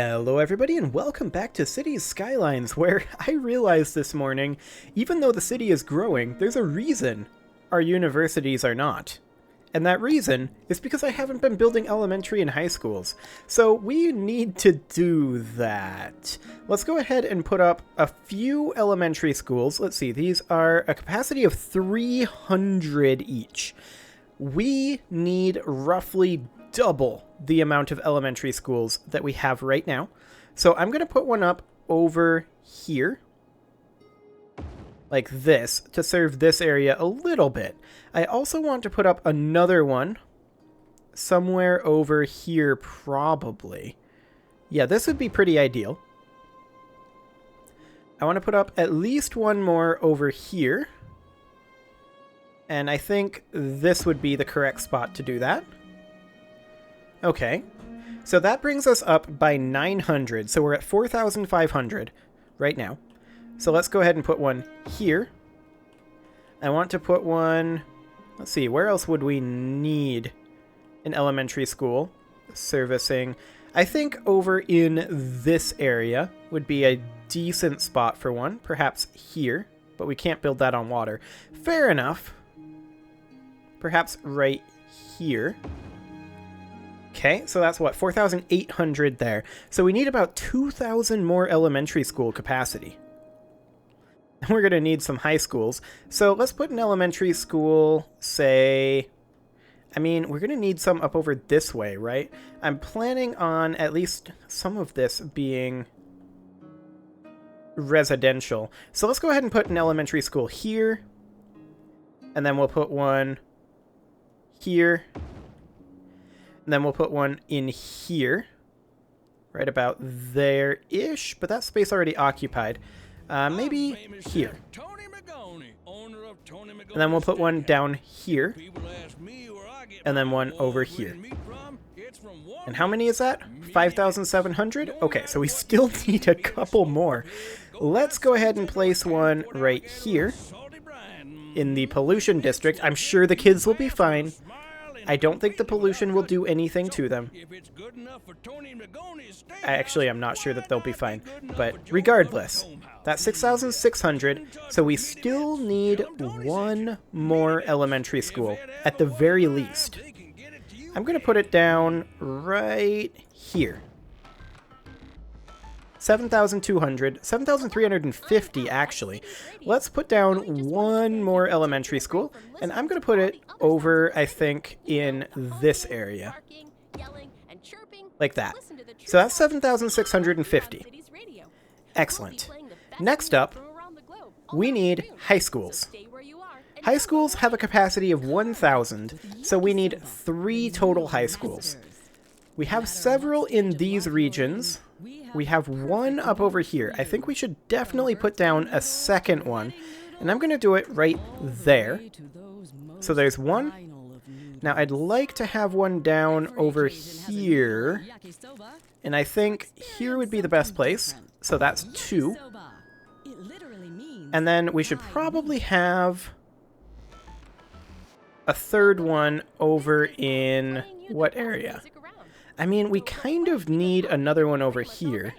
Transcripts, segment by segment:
Hello everybody and welcome back to Cities Skylines, where I realized this morning, even though the city is growing, there's a reason our universities are not. And that reason is because I haven't been building elementary and high schools. So we need to do that. Let's go ahead and put up a few elementary schools. Let's see, these are a capacity of 300 each. We need roughly double the amount of elementary schools that we have right now. So I'm going to put one up over here, like this, to serve this area a little bit. I also want to put up another one somewhere over here, probably. Yeah, this would be pretty ideal. I want to put up at least one more over here. And I think this would be the correct spot to do that. Okay, so that brings us up by 900, so we're at 4,500 right now. So let's go ahead and put one here. I want to put one, let's see, where else would we need an elementary school servicing? I think over in this area would be a decent spot for one, perhaps here, but we can't build that on water. Fair enough. Perhaps right here. Okay, so that's what, 4,800 there. So we need about 2,000 more elementary school capacity. And we're going to need some high schools. So let's put an elementary school, say... I mean, we're going to need some up over this way, right? I'm planning on at least some of this being residential. So let's go ahead and put an elementary school here. And then we'll put one here. And then we'll put one in here, right about there-ish, but that space already occupied. Maybe here. And then we'll put one down here, and then one over here. And how many is that? 5,700? Okay, so we still need a couple more. Let's go ahead and place one right here in the pollution district. I'm sure the kids will be fine. I don't think the pollution will do anything to them. Actually, I'm not sure that they'll be fine. But regardless, that's 6,600, so we still need one more elementary school, at the very least. I'm going to put it down right here. 7,200, 7,350 actually. Let's put down one more elementary school, and I'm going to put it over, I think, in this area. Like that. So that's 7,650. Excellent. Next up, we need high schools. High schools have a capacity of 1,000, so we need 3 total high schools. We have several in these regions. We have one up over here. I think we should definitely put down a second one. And I'm going to do it right there. So there's one. Now I'd like to have one down over here. And I think here would be the best place. So that's 2. And then we should probably have a third one over in what area? I mean, we kind of need another one over here.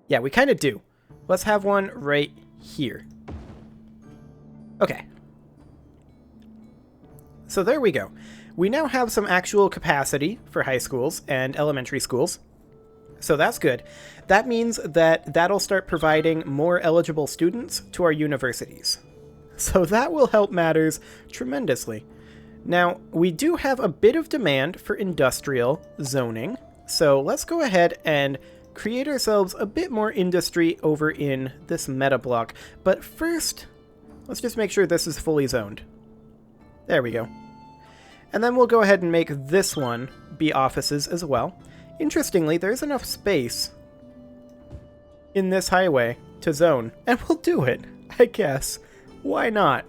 Yeah, we kind of do. Let's have one right here. Okay. So there we go. We now have some actual capacity for high schools and elementary schools. So that's good. That means that that'll start providing more eligible students to our universities. So that will help matters tremendously. Now, we do have a bit of demand for industrial zoning, so let's go ahead and create ourselves a bit more industry over in this meta block. But first, let's just make sure this is fully zoned. There we go. And then we'll go ahead and make this one be offices as well. Interestingly, there's enough space in this highway to zone, and we'll do it, I guess. Why not?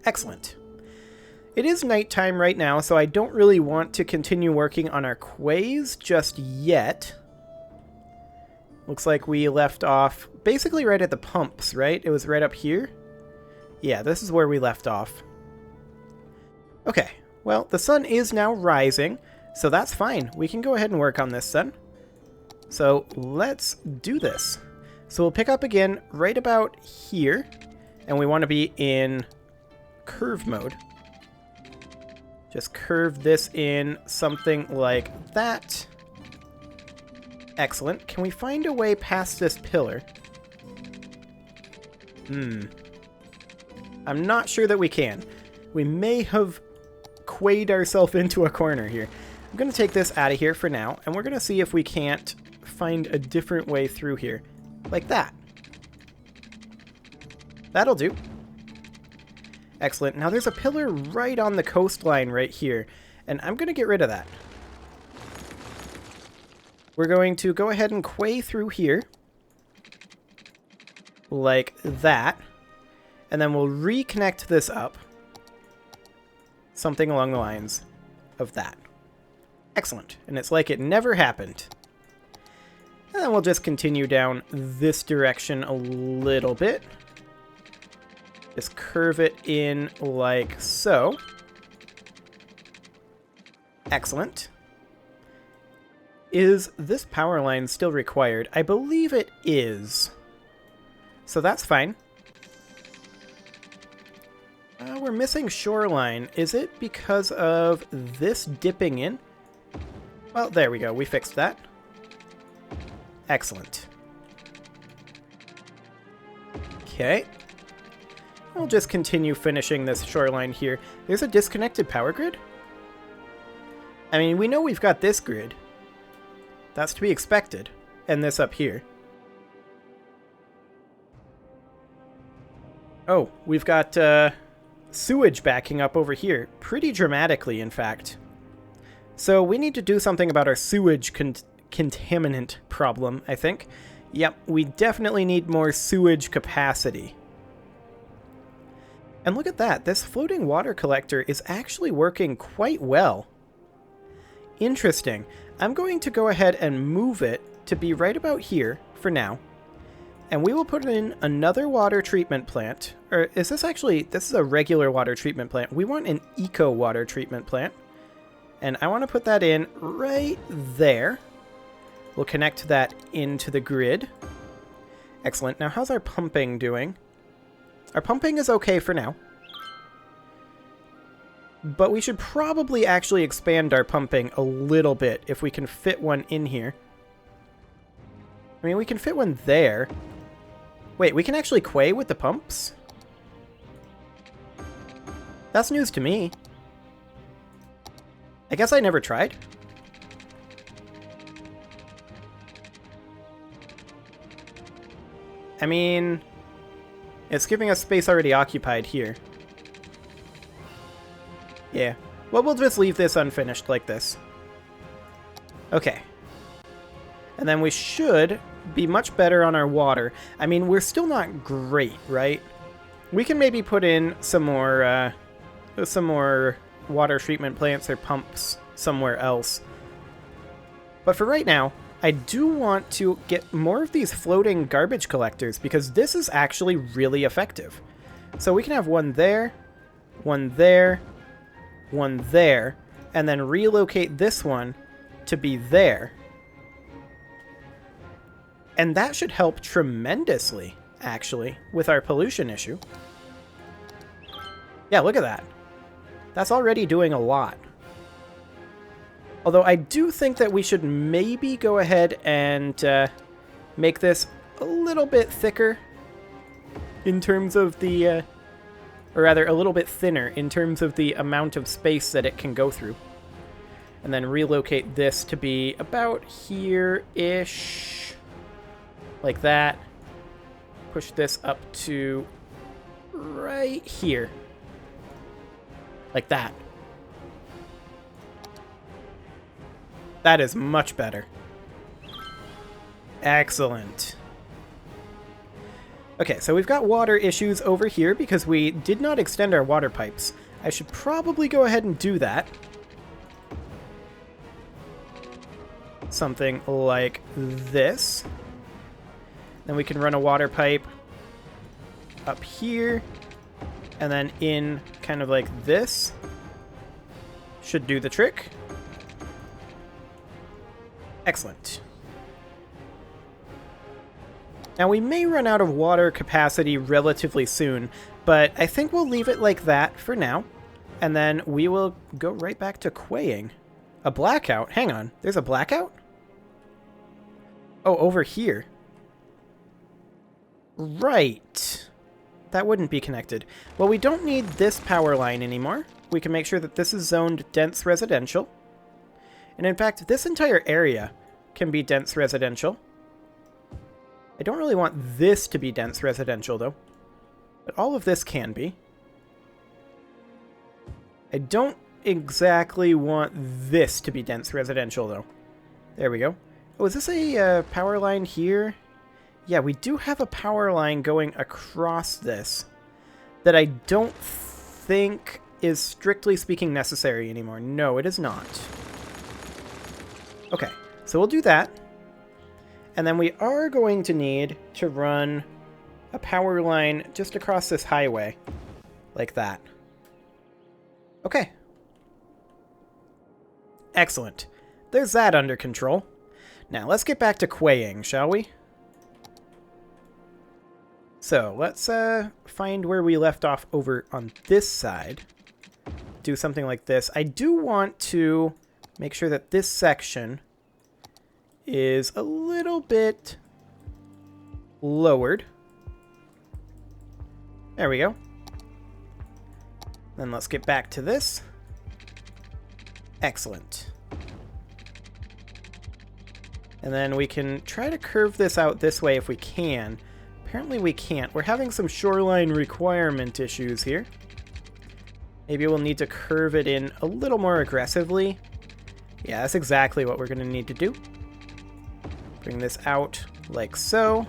Excellent. It is nighttime right now, so I don't really want to continue working on our quays just yet. Looks like we left off basically right at the pumps, right? It was right up here? Yeah, this is where we left off. Okay, well, the sun is now rising, So that's fine. We can go ahead and work on this then. So let's do this. So we'll pick up again right about here. And we want to be in curve mode. Just curve this in something like that. Excellent. Can we find a way past this pillar? I'm not sure that we can. We may have quayed ourselves into a corner here. I'm going to take this out of here for now, and we're going to see if we can't find a different way through here. Like that. That'll do. Excellent. Now there's a pillar right on the coastline right here, and I'm going to get rid of that. We're going to go ahead and quay through here. Like that. And then we'll reconnect this up. Something along the lines of that. Excellent. And it's like it never happened. And then we'll just continue down this direction a little bit. Just curve it in like so. Excellent. Is this power line still required? I believe it is. So that's fine. We're missing shoreline. Is it because of this dipping in? Well, there we go. We fixed that. Excellent. Okay. We'll just continue finishing this shoreline here. There's a disconnected power grid? I mean, we know we've got this grid. That's to be expected. And this up here. Oh, we've got sewage backing up over here. Pretty dramatically, in fact. So we need to do something about our sewage contaminant problem, I think. Yep, we definitely need more sewage capacity. And look at that. This floating water collector is actually working quite well. Interesting. I'm going to go ahead and move it to be right about here for now. And we will put in another water treatment plant. Or is this actually... This is a regular water treatment plant. We want an eco water treatment plant. And I want to put that in right there. We'll connect that into the grid. Excellent. Now, how's our pumping doing? Our pumping is okay for now. But we should probably actually expand our pumping a little bit if we can fit one in here. I mean, we can fit one there. Wait, we can actually quay with the pumps? That's news to me. I guess I never tried. I mean, it's giving us space already occupied here. Yeah. Well, we'll just leave this unfinished like this. Okay. And then we should be much better on our water. I mean, we're still not great, right? We can maybe put in some more water treatment plants or pumps somewhere else. But for right now, I do want to get more of these floating garbage collectors because this is actually really effective. So we can have one there, one there, one there, and then relocate this one to be there. And that should help tremendously, actually, with our pollution issue. Yeah, look at that. That's already doing a lot. Although I do think that we should maybe go ahead and make this a little bit thicker in terms of the... or rather, a little bit thinner in terms of the amount of space that it can go through. And then relocate this to be about here-ish. Like that. Push this up to right here. Like that. That is much better. Excellent. Okay, so we've got water issues over here because we did not extend our water pipes. I should probably go ahead and do that. Something like this. Then we can run a water pipe up here. And then in kind of like this. Should do the trick. Excellent. Now we may run out of water capacity relatively soon, but I think we'll leave it like that for now, and then we will go right back to quaying. A blackout? Hang on, there's a blackout? Oh, over here. Right. That wouldn't be connected. Well, we don't need this power line anymore. We can make sure that this is zoned dense residential. And in fact, this entire area can be dense residential. I don't really want this to be dense residential, though. But all of this can be. I don't exactly want this to be dense residential, though. There we go. Oh, is this a power line here? Yeah, we do have a power line going across this that I don't think is strictly speaking necessary anymore. No, it is not. Okay, so we'll do that. And then we are going to need to run a power line just across this highway. Like that. Okay. Excellent. There's that under control. Now, let's get back to quaying, shall we? So, let's find where we left off over on this side. Do something like this. I do want to make sure that this section is a little bit lowered. There we go. Then let's get back to this. Excellent. And then we can try to curve this out this way if we can. Apparently we can't. We're having some shoreline requirement issues here. Maybe we'll need to curve it in a little more aggressively. Yeah, that's exactly what we're going to need to do. Bring this out like so.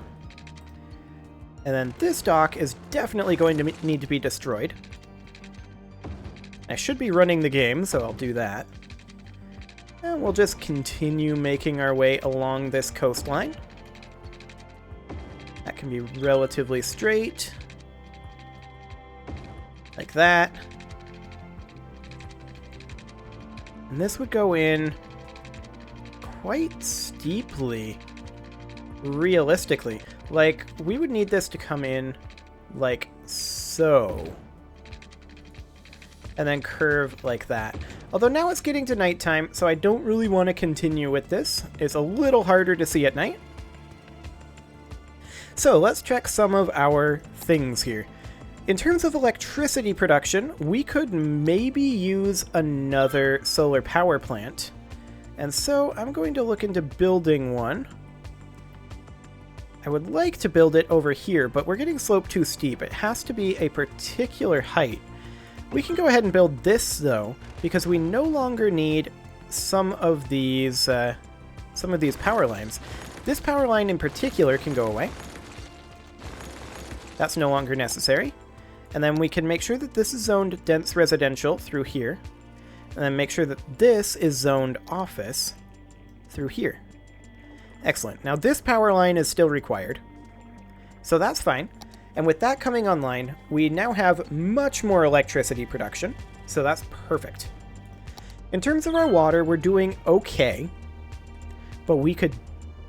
And then this dock is definitely going to need to be destroyed. I should be running the game, so I'll do that. And we'll just continue making our way along this coastline. That can be relatively straight. Like that. And this would go in quite steeply, realistically. Like, we would need this to come in like so. And then curve like that. Although now it's getting to nighttime, so I don't really want to continue with this. It's a little harder to see at night. So let's check some of our things here. In terms of electricity production, we could maybe use another solar power plant. And so I'm going to look into building one. I would like to build it over here, but we're getting sloped too steep. It has to be a particular height. We can go ahead and build this, though, because we no longer need some of these power lines. This power line in particular can go away. That's no longer necessary. And then we can make sure that this is zoned dense residential through here. And then make sure that this is zoned office through here. Excellent. Now this power line is still required. So that's fine. And with that coming online, we now have much more electricity production. So that's perfect. In terms of our water, we're doing okay. But we could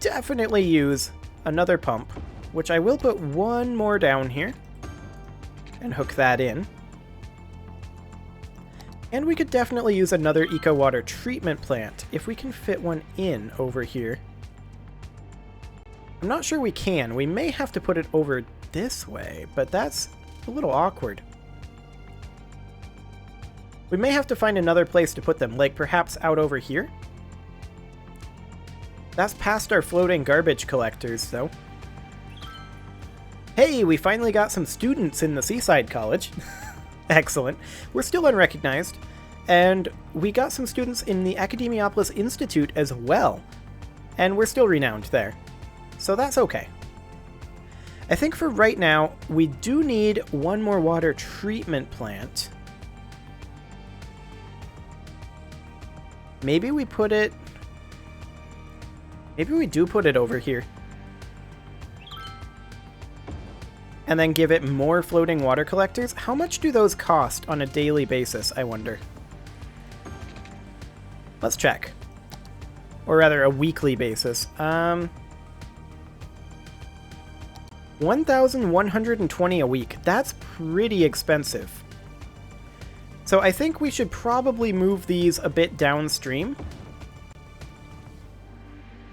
definitely use another pump, which I will put one more down here and hook that in. And we could definitely use another eco water treatment plant if we can fit one in over here. I'm not sure we can. We may have to put it over this way, but that's a little awkward. We may have to find another place to put them, like perhaps out over here. That's past our floating garbage collectors, though. Hey, we finally got some students in the Seaside College. Excellent. We're still unrecognized. And we got some students in the Academiopolis Institute as well. And we're still renowned there. So that's okay. I think for right now, we do need one more water treatment plant. Maybe we put it... Maybe we do put it over here. And then give it more floating water collectors. How much do those cost on a daily basis, I wonder? Let's check. Or rather, a weekly basis. 1,120 a week. That's pretty expensive. So I think we should probably move these a bit downstream.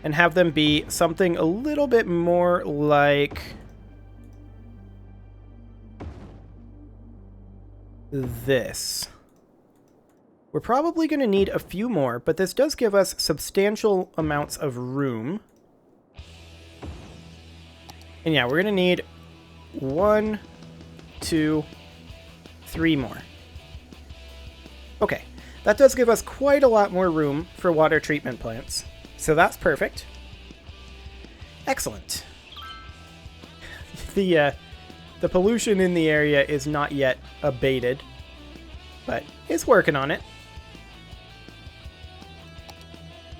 And have them be something a little bit more like this. We're probably going to need a few more, but this does give us substantial amounts of room. And yeah, we're going to need 1, 2, 3 more. Okay, that does give us quite a lot more room for water treatment plants. So that's perfect. Excellent. The pollution in the area is not yet abated, but it's working on it.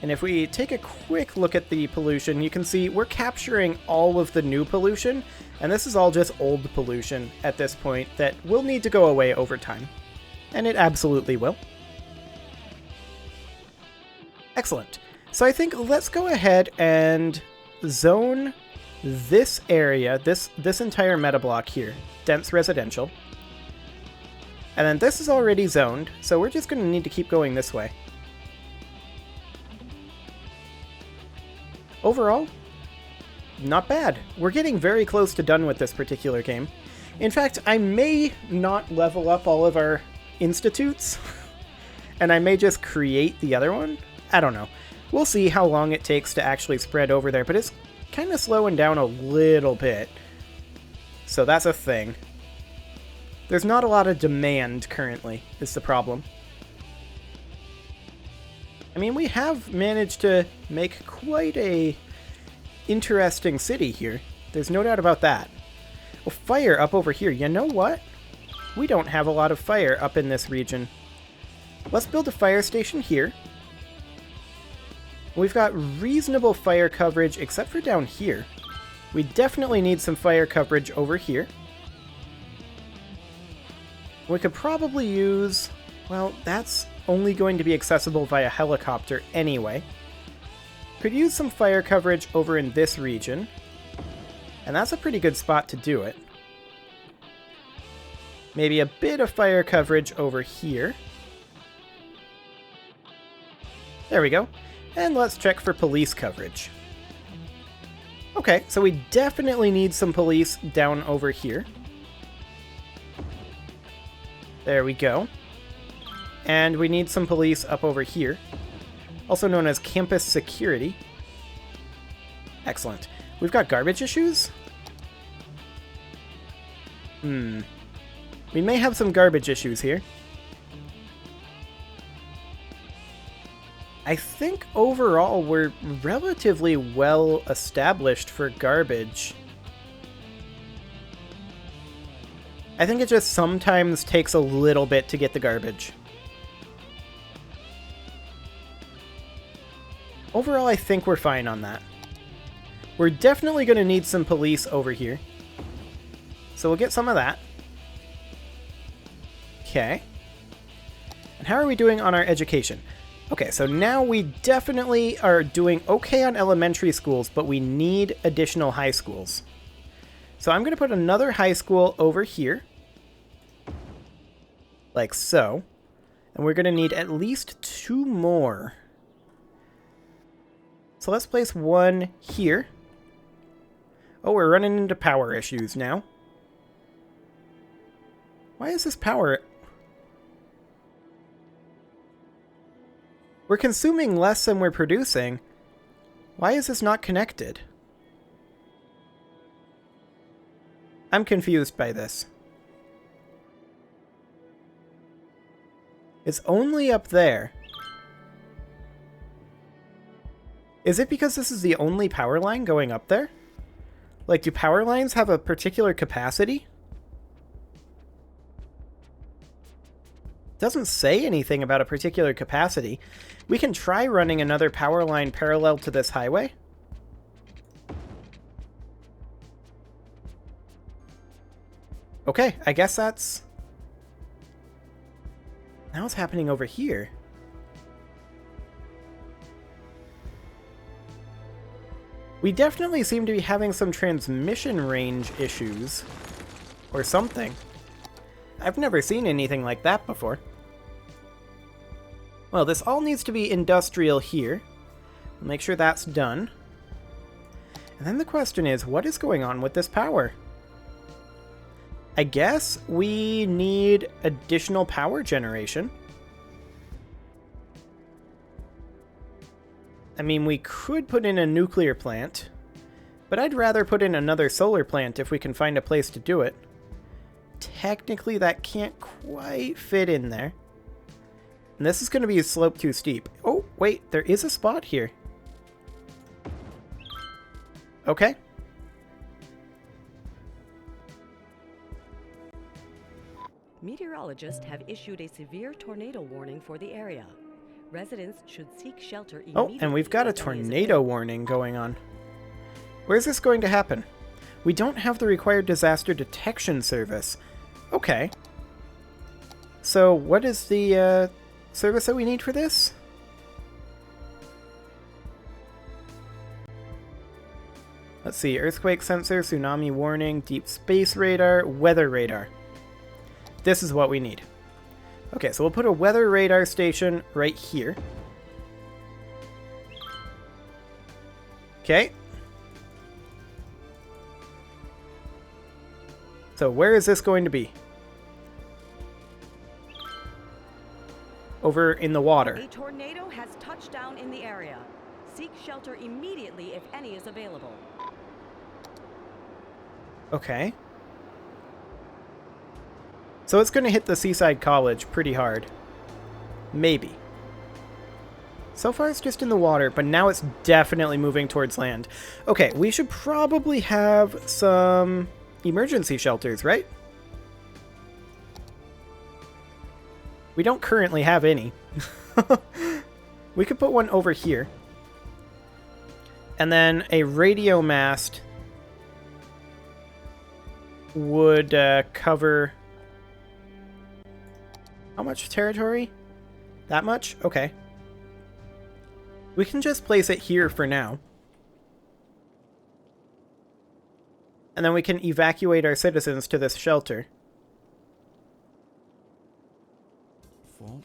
And if we take a quick look at the pollution, you can see we're capturing all of the new pollution, and this is all just old pollution at this point that will need to go away over time. And it absolutely will. Excellent. So I think let's go ahead and zone this area, this entire meta block here, dense residential. And then this is already zoned, so we're just going to need to keep going this way. Overall, not bad. We're getting very close to done with this particular game. In fact, I may not level up all of our institutes, and I may just create the other one. I don't know. We'll see how long it takes to actually spread over there, but it's kind of slowing down a little bit. So that's a thing. There's not a lot of demand currently, is the problem. I mean, we have managed to make quite a interesting city here. There's no doubt about that. Well, fire up over here. You know what? We don't have a lot of fire up in this region. Let's build a fire station here. We've got reasonable fire coverage, except for down here. We definitely need some fire coverage over here. We could probably use... well, that's only going to be accessible via helicopter anyway. Could use some fire coverage over in this region. And that's a pretty good spot to do it. Maybe a bit of fire coverage over here. There we go. And let's check for police coverage. Okay, so we definitely need some police down over here. There we go. And we need some police up over here, also known as campus security. Excellent. We've got garbage issues? We may have some garbage issues here. I think overall we're relatively well established for garbage. I think it just sometimes takes a little bit to get the garbage. Overall, I think we're fine on that. We're definitely going to need some police over here. So we'll get some of that. Okay. And how are we doing on our education? Okay, so now we definitely are doing okay on elementary schools, but we need additional high schools. So I'm going to put another high school over here. Like so. And we're going to need at least 2 more. So let's place one here. Oh, we're running into power issues now. Why is this power... We're consuming less than we're producing. Why is this not connected? I'm confused by this. It's only up there. Is it because this is the only power line going up there? Like, do power lines have a particular capacity? Doesn't say anything about a particular capacity. We can try running another power line parallel to this highway. Okay, I guess that's... Now what's happening over here? We definitely seem to be having some transmission range issues. Or something. I've never seen anything like that before. Well, this all needs to be industrial here. We'll make sure that's done. And then the question is, what is going on with this power? I guess we need additional power generation. I mean, we could put in a nuclear plant, but I'd rather put in another solar plant if we can find a place to do it. Technically, that can't quite fit in there. And this is going to be a slope too steep. Oh, wait, there is a spot here. Okay. Meteorologists have issued a severe tornado warning for the area. Residents should seek shelter immediately. Oh, and we've got a tornado warning going on. Where's this going to happen? We don't have the required disaster detection service. Okay. So, what is the service that we need for this? Let's see, earthquake sensor, tsunami warning, deep space radar, weather radar. This is what we need. Okay, so we'll put a weather radar station right here. Okay. So where is this going to be? Over in the water. A tornado has touched down in the area. Seek shelter immediately if any is available. Okay. So it's going to hit the Seaside College pretty hard. Maybe. So far it's just in the water, but now it's definitely moving towards land. Okay, we should probably have some emergency shelters, right? We don't currently have any. We could put one over here. And then a radio mast would cover... How much territory? That much? Okay. We can just place it here for now. And then we can evacuate our citizens to this shelter.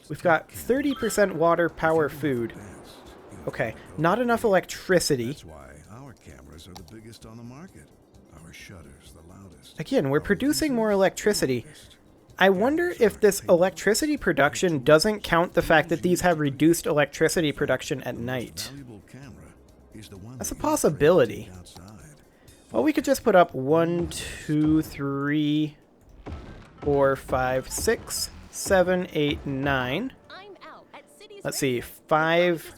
We've got 30% water, power, food. Okay, not enough electricity. That's why our cameras are the biggest on the market. Our shutters the loudest. Again, we're producing more electricity. I wonder if this electricity production doesn't count the fact that these have reduced electricity production at night. That's a possibility. Well, we could just put up 1, 2, 3, 4, 5, 6, 7, 8, 9. Let's see, 5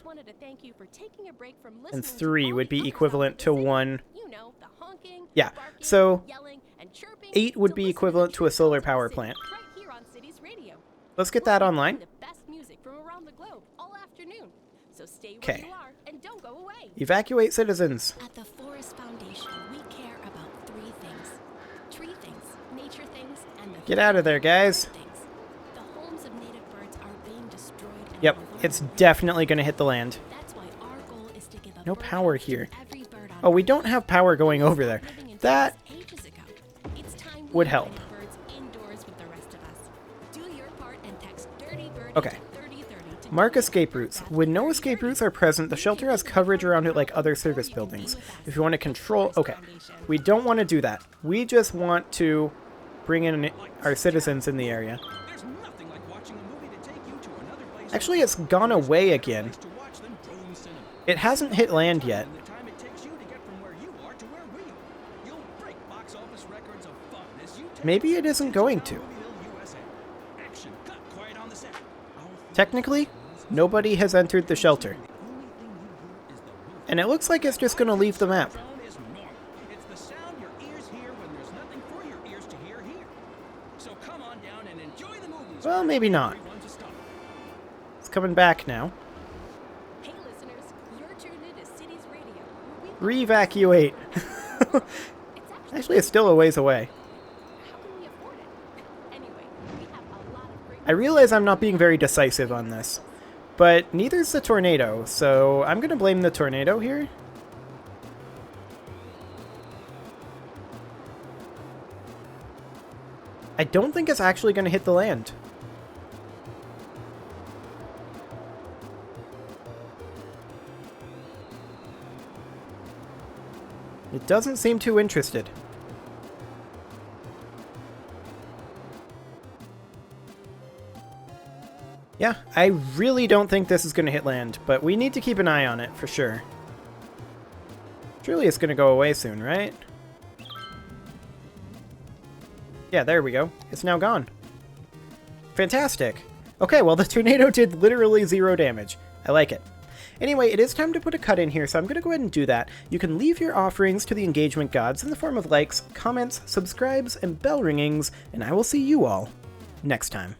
and 3 would be equivalent to 1. Yeah, so 8 would be equivalent to a solar power plant. Let's get that online. Okay. Evacuate citizens. At the Forest Foundation, we care about 3 things. Tree things, nature things, and the Get out of there, guys. things. The homes of native birds are being destroyed and Yep, overrun. it's definitely going to hit the land. That's why our goal is to give a No bird power house to here. every bird on Oh, we Earth. don't have power going over there. Living in That forests ages ago. It's time we would help. invited birds indoors with the rest of us. Do your part and text dirty bird Okay. to 3030 to Mark escape routes. When no escape routes are present, the shelter has coverage around it like other service buildings. If you want to control... Okay, we don't want to do that. We just want to bring in our citizens in the area. Actually, it's gone away again. It hasn't hit land yet. Maybe it isn't going to. Technically, nobody has entered the shelter. And it looks like it's just going to leave the map. Well, maybe not. It's coming back now. Hey listeners, you're tuned into Cities Radio. Re-evacuate. Actually, it's still a ways away. How can we afford it? Anyway, we have a lot of great I realize I'm not being very decisive on this, but neither's the tornado, so I'm going to blame the tornado here. I don't think it's actually going to hit the land. It doesn't seem too interested. Yeah, I really don't think this is going to hit land, but we need to keep an eye on it for sure. Surely it's going to go away soon, right? Yeah, there we go. It's now gone. Fantastic. Okay, well, the tornado did literally 0 damage. I like it. Anyway, it is time to put a cut in here, so I'm going to go ahead and do that. You can leave your offerings to the engagement gods in the form of likes, comments, subscribes, and bell ringings, and I will see you all next time.